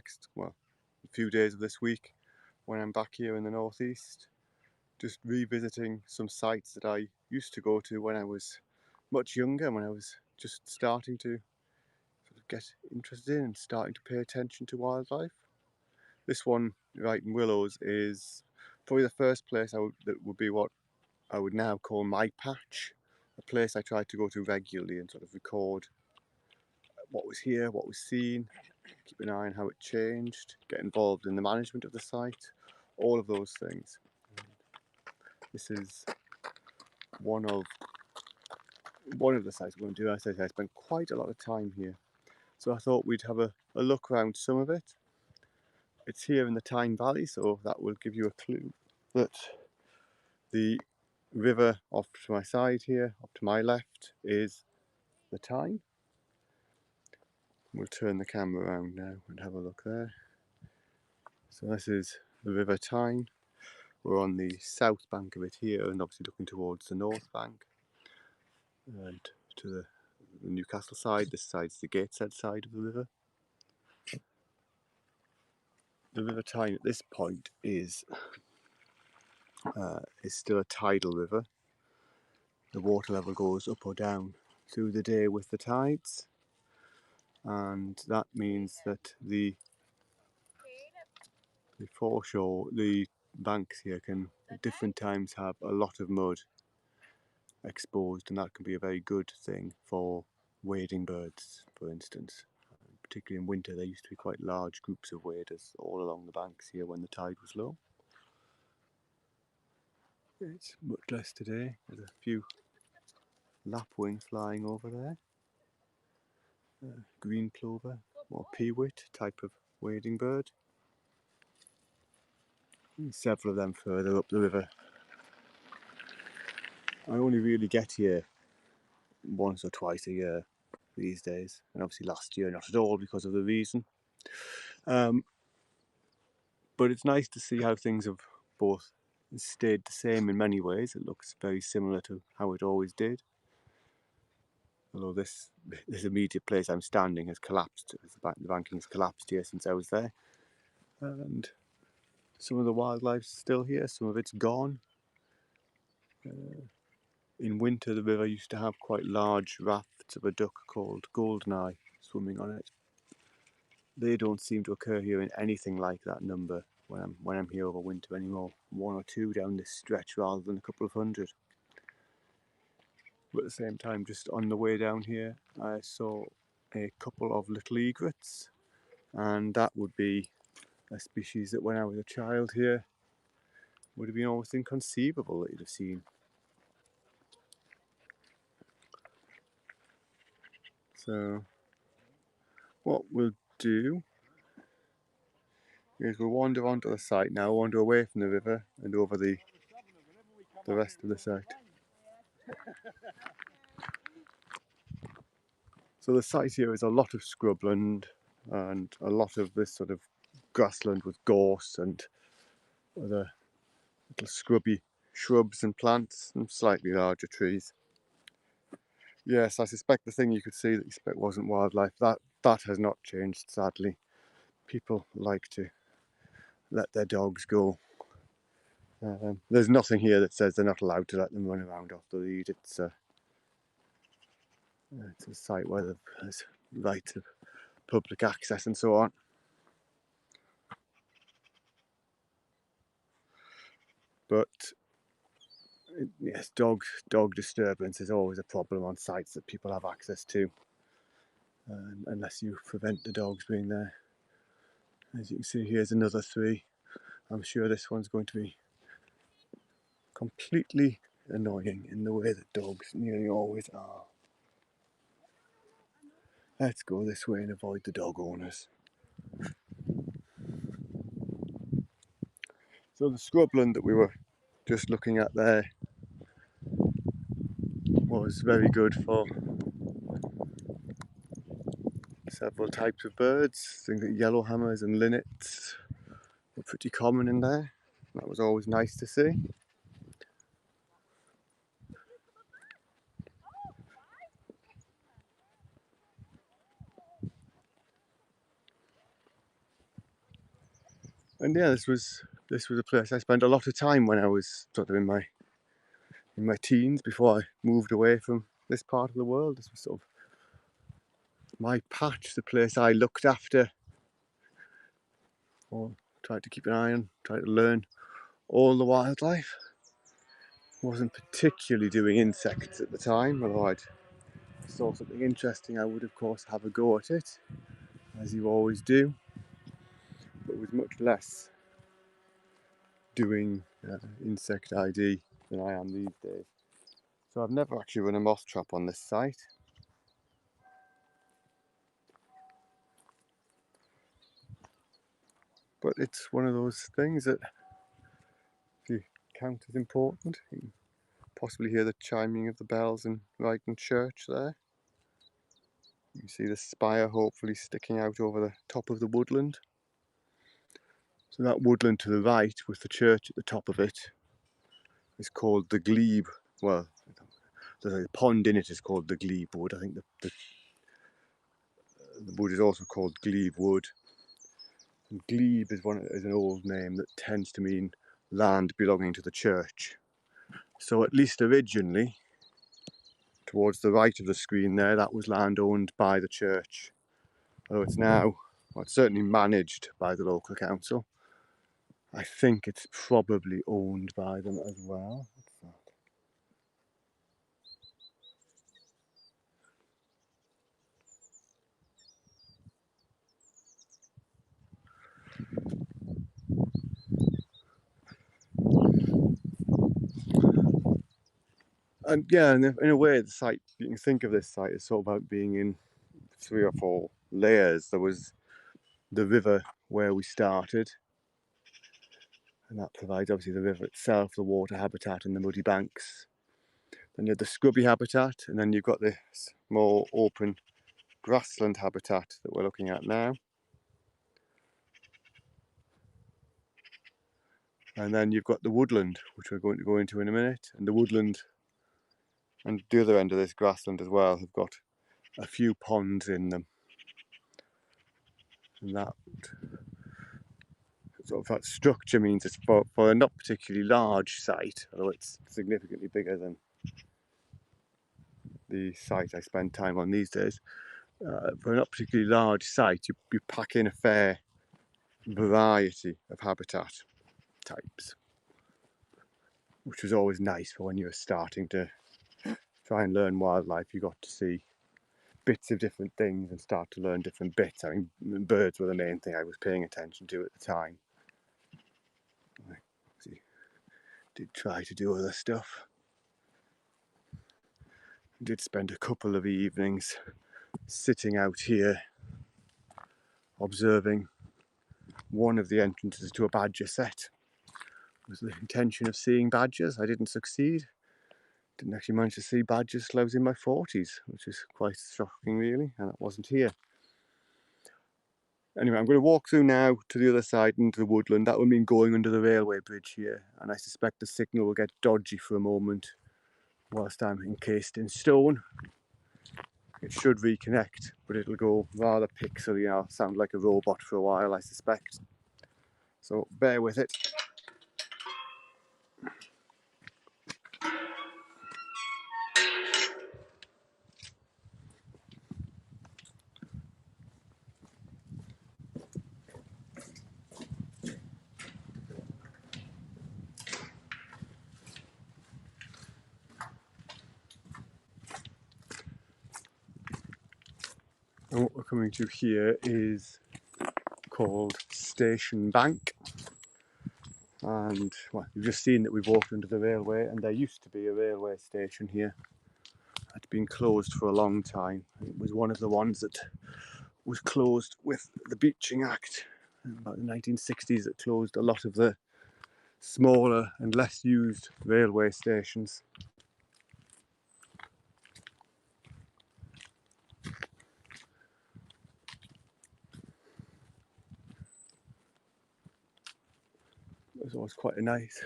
next, well, a few days of this week when I'm back here in the northeast, just revisiting some sites that I used to go to when I was much younger, when I was just starting to sort of get interested in and starting to pay attention to wildlife. This one, Ryton Willows, is probably the first place that would be what I would now call my patch, a place I tried to go to regularly and sort of record what was here, what was seen, keep an eye on how it changed, get involved in the management of the site, all of those things. This is one of the sites we're going to do. As I say, I spent quite a lot of time here, so I thought we'd have a look around some of it. It's here in the Tyne Valley, so that will give you a clue that the river off to my side here, up to my left, is the Tyne. We'll turn the camera around now and have a look there. So this is the River Tyne. We're on the south bank of it here and obviously looking towards the north bank. And to the Newcastle side, this side's the Gateshead side of the river. The River Tyne at this point is still a tidal river. The water level goes up or down through the day with the tides, and that means that the foreshore, the banks here can at different times have a lot of mud exposed, and that can be a very good thing for wading birds, for instance. Particularly in winter, there used to be quite large groups of waders all along the banks here when the tide was low. It's much less today. There's a few lapwings flying over there. Green plover or peewit type of wading bird. And several of them further up the river. I only really get here once or twice a year these days, and obviously last year not at all because of the reason. But it's nice to see how things have both stayed the same in many ways. It looks very similar to how it always did. Although this immediate place I'm standing has collapsed. The banking has collapsed here since I was there. And some of the wildlife's still here, some of it's gone. In winter the river used to have quite large rafts of a duck called goldeneye swimming on it. They don't seem to occur here in anything like that number when I'm here over winter anymore. One or two down this stretch rather than a couple of hundred. But at the same time, just on the way down here, I saw a couple of little egrets, and that would be a species that when I was a child here would have been almost inconceivable that you'd have seen. So what we'll do is we'll wander onto the site now, wander away from the river and over the rest of the site. So the site here is a lot of scrubland and a lot of this sort of grassland with gorse and other little scrubby shrubs and plants and slightly larger trees. Yes, I suspect the thing you could see that you suspect wasn't wildlife, that has not changed, sadly. People like to let their dogs go. There's nothing here that says they're not allowed to let them run around off the lead. It's a site where there's rights of public access and so on. But yes, dog disturbance is always a problem on sites that people have access to, unless you prevent the dogs being there. As you can see, here's another three. I'm sure this one's going to be completely annoying in the way that dogs nearly always are. Let's go this way and avoid the dog owners. So the scrubland that we were just looking at there was very good for several types of birds. Things like yellowhammers and linnets were pretty common in there. That was always nice to see. And yeah, this was a place I spent a lot of time when I was sort of in my teens, before I moved away from this part of the world. This was sort of my patch, the place I looked after, or tried to keep an eye on, tried to learn all the wildlife. Wasn't particularly doing insects at the time, although I'd saw something interesting, I would of course have a go at it, as you always do. But it was much less doing insect ID than I am these days. So I've never actually run a moth trap on this site. But it's one of those things that, if you count as important, you can possibly hear the chiming of the bells in Ryton Church there. You can see the spire hopefully sticking out over the top of the woodland. So that woodland to the right, with the church at the top of it, is called the glebe. Well, the pond in it is called the glebe wood. I think the wood is also called glebe wood. And glebe is an old name that tends to mean land belonging to the church. So at least originally, towards the right of the screen there, that was land owned by the church. Although it's now, well, it's certainly managed by the local council. I think it's probably owned by them as well. And yeah, in a way, the site, you can think of this site as sort of about being in 3 or 4 layers. There was the river where we started, and that provides obviously the river itself, the water habitat and the muddy banks. Then you have the scrubby habitat, and then you've got this more open grassland habitat that we're looking at now. And then you've got the woodland, which we're going to go into in a minute. And the woodland and the other end of this grassland as well have got a few ponds in them. And that sort of that structure means it's for a not particularly large site, although it's significantly bigger than the site I spend time on these days. For a not particularly large site, you pack in a fair variety of habitat types, which was always nice for when you were starting to try and learn wildlife. You got to see bits of different things and start to learn different bits. I mean, birds were the main thing I was paying attention to at the time. I did try to do other stuff. I did spend a couple of evenings sitting out here observing one of the entrances to a badger set. With the intention of seeing badgers. I didn't succeed. Didn't actually manage to see badgers till I was in my 40s, which is quite shocking really, and that wasn't here. Anyway, I'm going to walk through now to the other side into the woodland. That would mean going under the railway bridge here, and I suspect the signal will get dodgy for a moment whilst I'm encased in stone. It should reconnect, but it'll go rather pixely. I'll sound like a robot for a while, I suspect. So bear with it. And what we're coming to here is called Station Bank. And well, you've just seen that we've walked under the railway, and there used to be a railway station here. It's been closed for a long time. It was one of the ones that was closed with the Beaching Act about the 1960s. That closed a lot of the smaller and less used railway stations. It was always quite a nice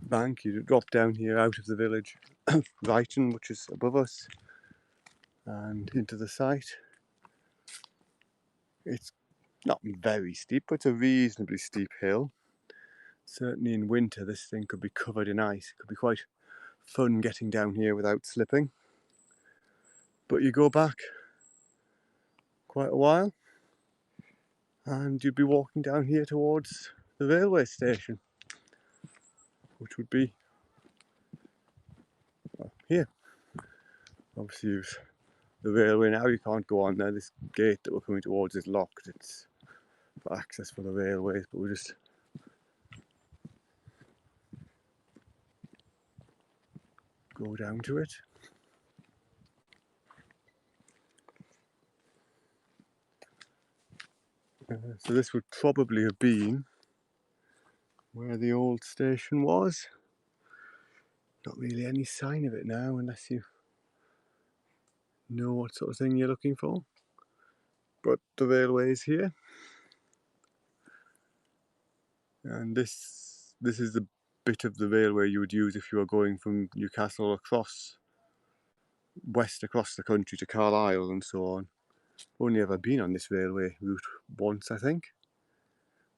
bank. You drop down here out of the village, Ryton, which is above us, and into the site. It's not very steep, but it's a reasonably steep hill. Certainly in winter this thing could be covered in ice. It could be quite fun getting down here without slipping. But you go back quite a while and you'd be walking down here towards the railway station, which would be here. Obviously there's the railway now, you can't go on there. This gate that we're coming towards is locked. It's for access for the railways, but we'll just go down to it. So this would probably have been where the old station was. Not really any sign of it now, unless you know what sort of thing you're looking for. But the railway is here, and this is the bit of the railway you would use if you were going from Newcastle across the country to Carlisle and so on. Only ever been on this railway route once, I think,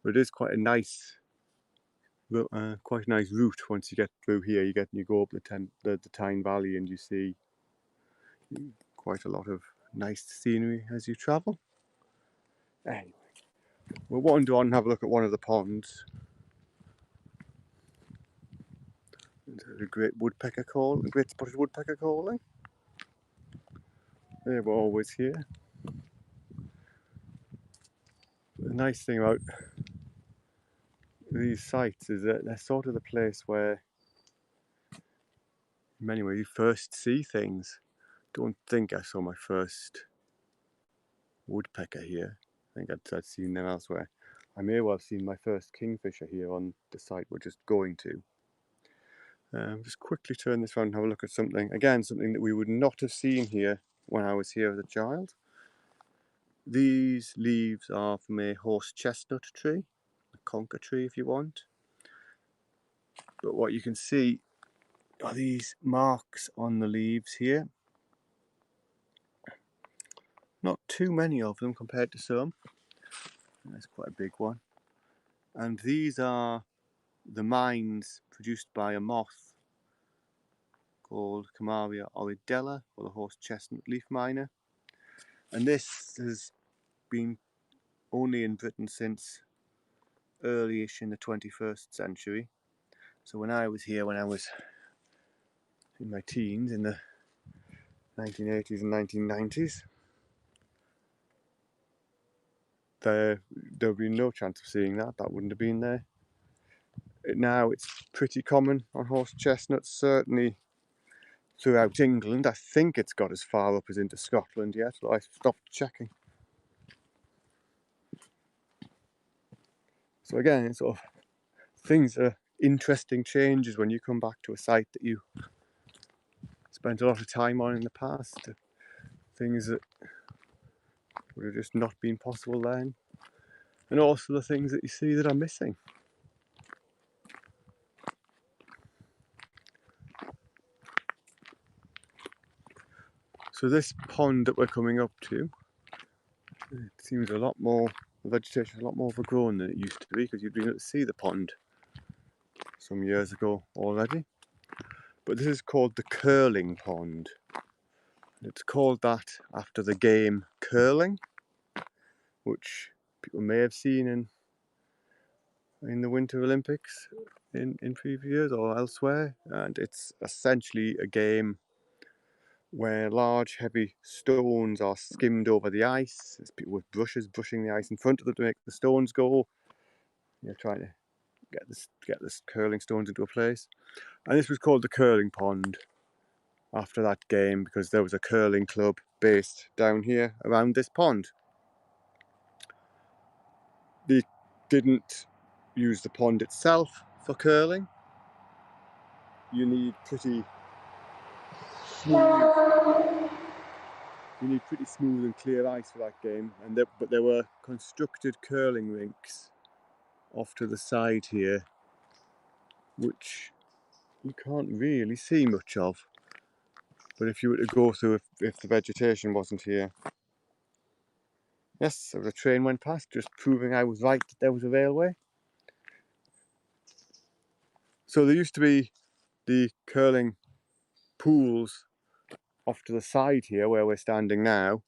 but it is quite a nice route. Once you get through here. You go up the Tyne Valley and you see quite a lot of nice scenery as you travel. Anyway, we'll wander on and have a look at one of the ponds. There's a great spotted woodpecker calling. They were always here. The nice thing about these sites is that they're sort of the place where, in many ways, you first see things. Don't think I saw my first woodpecker here. I think I'd seen them elsewhere. I may well have seen my first kingfisher here on the site we're just going to. Just quickly turn this around and have a look at something. Again, something that we would not have seen here when I was here as a child. These leaves are from a horse chestnut tree, a conker tree if you want. But what you can see are these marks on the leaves here. Not too many of them compared to some. That's quite a big one. And these are the mines produced by a moth called Camaria oridella, or the horse chestnut leaf miner. And this has been only in Britain since early-ish in the 21st century. So when I was here, when I was in my teens, in the 1980s and 1990s, there would be no chance of seeing that. That wouldn't have been there. Now it's pretty common on horse chestnuts, certainly throughout England. I think it's got as far up as into Scotland yet, but I stopped checking. So again, it's sort of things are interesting changes when you come back to a site that you spent a lot of time on in the past. Things that would have just not been possible then, and also the things that you see that are missing. So this pond that we're coming up to, it seems the vegetation is a lot more overgrown than it used to be, because you'd been able to see the pond some years ago already. But this is called the curling pond. It's called that after the game curling, which people may have seen in the Winter Olympics in previous years or elsewhere. And it's essentially a game where large heavy stones are skimmed over the ice. There's people with brushes brushing the ice in front of them to make the stones go. You're trying to get this curling stones into a place. And this was called the curling pond after that game, because there was a curling club based down here around this pond. They didn't use the pond itself for curling. You need pretty smooth and clear ice for that game, but there were constructed curling rinks off to the side here, which you can't really see much of. But if you were to go through, if the vegetation wasn't here, Yes, there was a train went past, just proving I was right that there was a railway. So there used to be the curling pools off to the side here where we're standing now,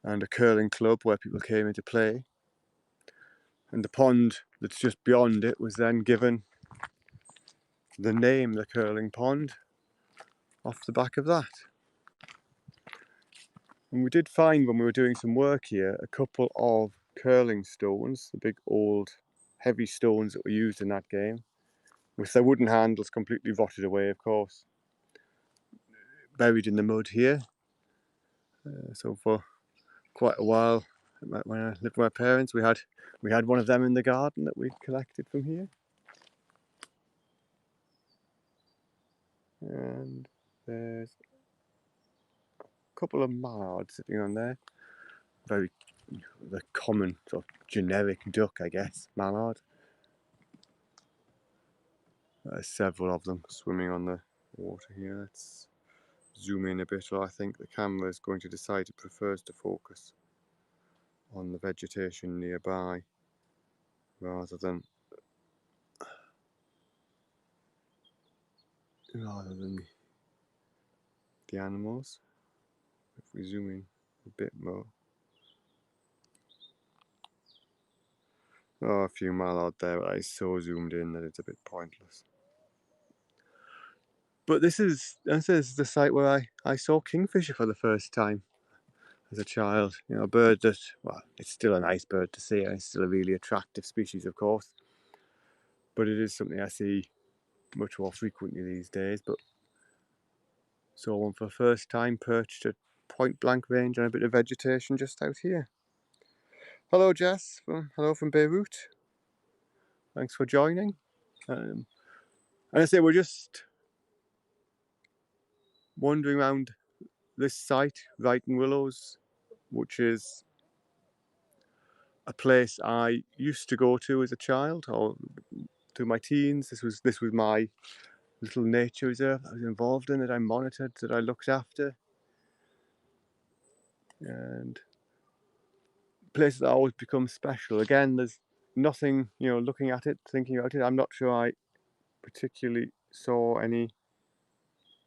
and a curling club where people came in to play. And the pond that's just beyond it was then given the name, the curling pond, off the back of that. And we did find when we were doing some work here a couple of curling stones, the big old heavy stones that were used in that game, with their wooden handles completely rotted away, of course, buried in the mud here. So for quite a while, when I lived with my parents, we had one of them in the garden that we collected from here. And there's a couple of mallards sitting on there. Very the common sort of generic duck, I guess, mallard. There's several of them swimming on the water here. Let's zoom in a bit, or I think the camera is going to decide it prefers to focus on the vegetation nearby rather than the animals. If we zoom in a bit more. Oh, a few mallard there, but I so zoomed in that it's a bit pointless. But this is the site where I saw kingfisher for the first time as a child. You know, a bird that, well, it's still a nice bird to see, and it's still a really attractive species, of course. But it is something I see much more frequently these days. But saw one for the first time perched at point blank range on a bit of vegetation just out here. Hello, Jess. Hello from Beirut. Thanks for joining. And I say we're just wandering around this site, Ryton Willows, which is a place I used to go to as a child, or through my teens. This was my little nature reserve I was involved in, that I monitored, that I looked after, and places that always become special. Again, there's nothing, looking at it, thinking about it, I'm not sure I particularly saw any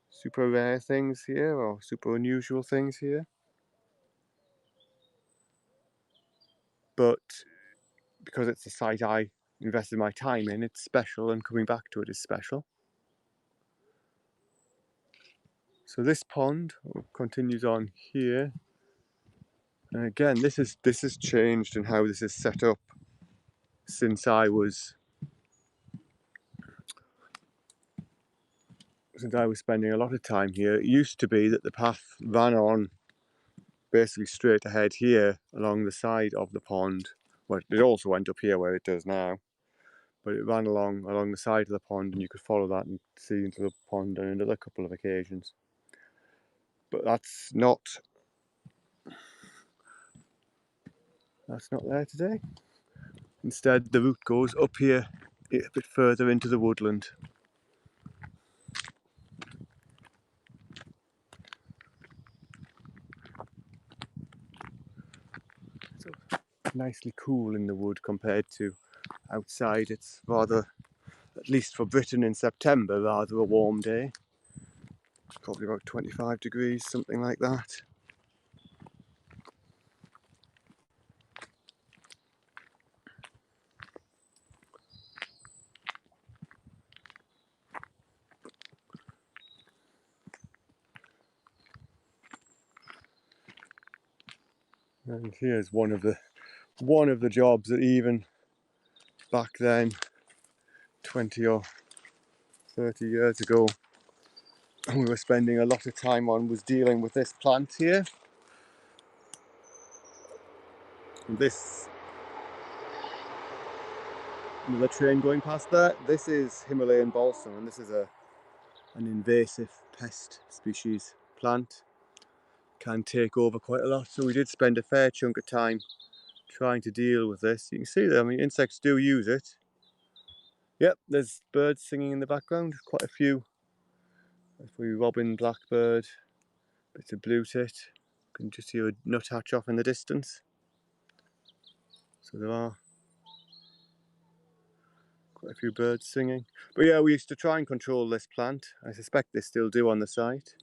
super rare things here or super unusual things here, but because it's a site I invested my time in, it's special, and coming back to it is special. So this pond continues on here, and again this has changed in how this is set up since I was spending a lot of time here. It used to be that the path ran on basically straight ahead here along the side of the pond. Well, it also went up here where it does now, but it ran along the side of the pond, and you could follow that and see into the pond on another couple of occasions. But that's not there today. Instead, the route goes up here a bit further into the woodland. So nicely cool in the wood compared to outside. It's rather, at least for Britain in September, rather a warm day. Probably about 25 degrees, something like that. And here's one of the jobs that even back then, 20 or 30 years ago, we were spending a lot of time on, was dealing with this plant here. And this, another train going past there, this is Himalayan balsam, and this is an invasive pest species plant. Can take over quite a lot, so we did spend a fair chunk of time trying to deal with this. You can see that, I mean, insects do use it. Yep, there's birds singing in the background, quite a few. A few robin, blackbird, bits of blue tit. can just hear a nuthatch off in the distance. So there are quite a few birds singing. But yeah, we used to try and control this plant. I suspect they still do on the site.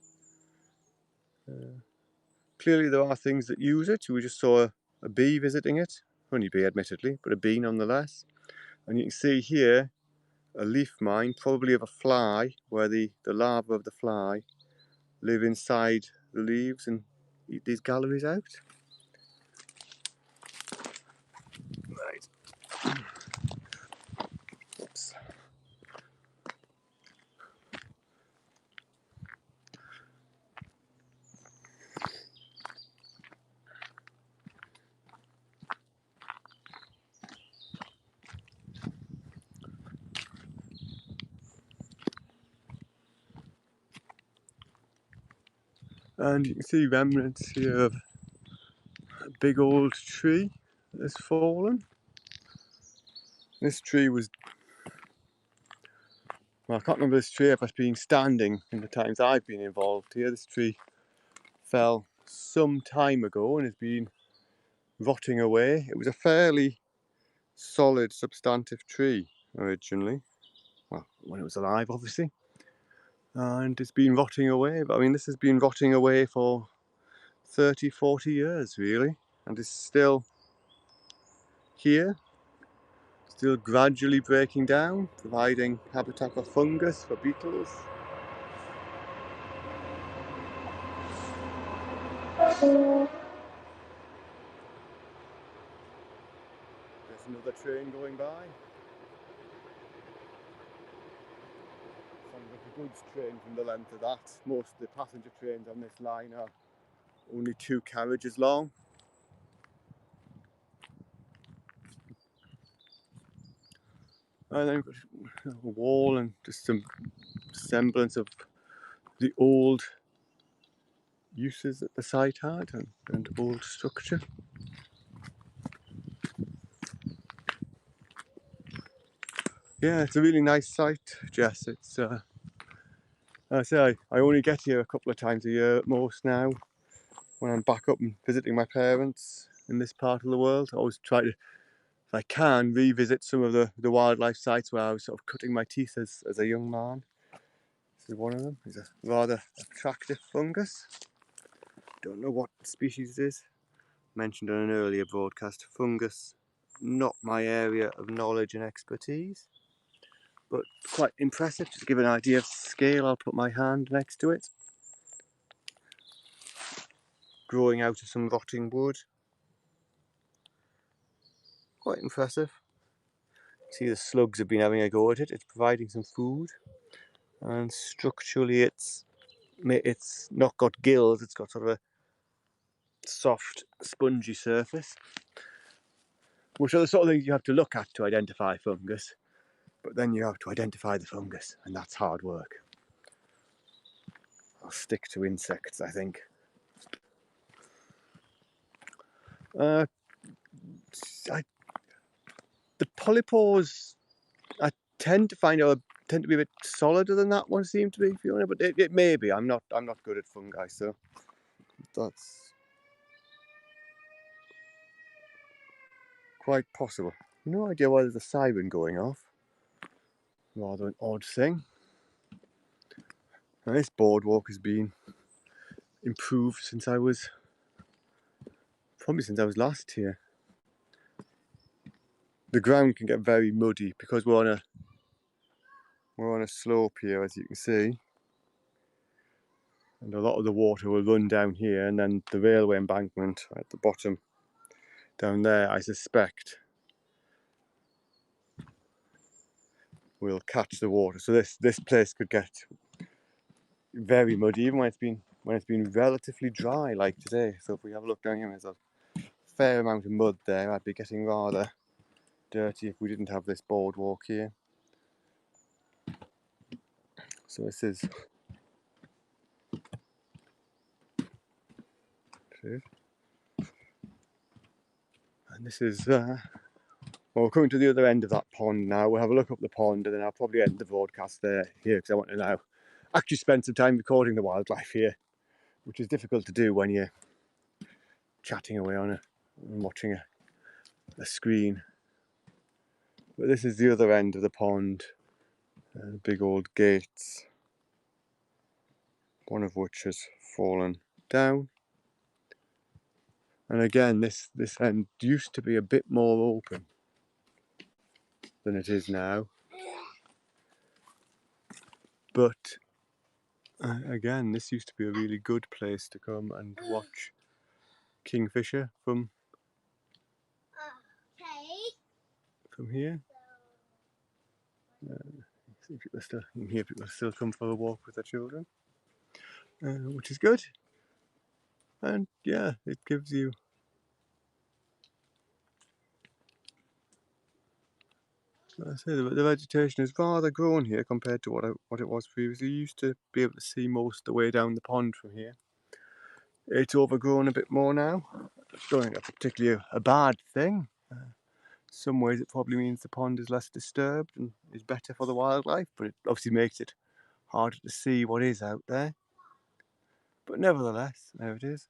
Clearly there are things that use it. We just saw a bee visiting it. Only bee admittedly, but a bee nonetheless. And you can see here a leaf mine, probably of a fly, where the larvae of the fly live inside the leaves and eat these galleries out. Right. Oops. And you can see remnants here of a big old tree that's fallen. This tree was, well, I can't remember this tree ever being standing in the times I've been involved here. This tree fell some time ago and has been rotting away. It was a fairly solid, substantive tree originally. Well, when it was alive, obviously. And it's been rotting away. But I mean, this has been rotting away for 30, 40 years, really. And it's still here, still gradually breaking down, providing habitat for fungus, for beetles. There's another train going by. Sounds like a goods train from the length of that. Most of the passenger trains on this line are only 2 carriages long. And then we've got a wall and just some semblance of the old uses that the site had and old structure. Yeah, it's a really nice site, Jess. It's I say I only get here a couple of times a year at most now. When I'm back up and visiting my parents in this part of the world, I always try to, if I can, revisit some of the wildlife sites where I was sort of cutting my teeth as a young man. This is one of them. It's a rather attractive fungus. Don't know what species it is. Mentioned on an earlier broadcast, fungus, not my area of knowledge and expertise, but quite impressive. Just to give an idea of scale, I'll put my hand next to it. Growing out of some rotting wood. Quite impressive. See, the slugs have been having a go at it. It's providing some food, and structurally it's not got gills, it's got sort of a soft spongy surface, which are the sort of things you have to look at to identify fungus. But then you have to identify the fungus, and that's hard work. I'll stick to insects, I think. The polypores, I tend to find out tend to be a bit solider than that one seemed to be, Fiona. But it may be. I'm not good at fungi, so that's quite possible. No idea why there's a siren going off. Rather an odd thing. Now, this boardwalk has been improved since I was last here. The ground can get very muddy because we're on a slope here, as you can see, and a lot of the water will run down here, and then the railway embankment at the bottom down there, I suspect, will catch the water. So this place could get very muddy even when it's been relatively dry like today. So if we have a look down here, there's a fair amount of mud there. I'd be getting rather dirty if we didn't have this boardwalk here. So this is and this is well, we're coming to the other end of that pond now. We'll have a look up the pond and then I'll probably end the broadcast there here because I want to now actually spend some time recording the wildlife here, which is difficult to do when you're chatting away on it and watching a screen. But this is the other end of the pond, big old gates, one of which has fallen down. And again, this end used to be a bit more open than it is now. But again, this used to be a really good place to come and watch kingfisher from here. See people still, you can hear people still come for a walk with their children, which is good. And yeah, it gives you I say the vegetation is rather grown here compared to what it was previously. You used to be able to see most of the way down the pond from here. It's overgrown a bit more now. It's not particularly a bad thing. Some ways it probably means the pond is less disturbed and is better for the wildlife, but it obviously makes it harder to see what is out there. But nevertheless, there it is.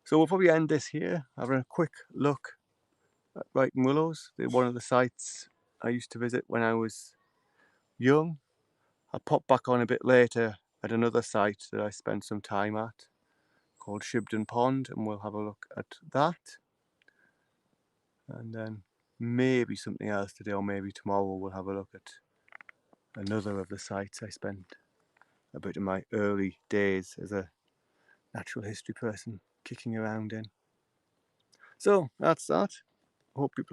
So we'll probably end this here, having a quick look at Ryton Willows, one of the sites I used to visit when I was young. I'll pop back on a bit later at another site that I spent some time at called Shibden Pond, and we'll have a look at that. And then maybe something else today, or maybe tomorrow we'll have a look at another of the sites I spent a bit of my early days as a natural history person kicking around in. So that's that. Hope people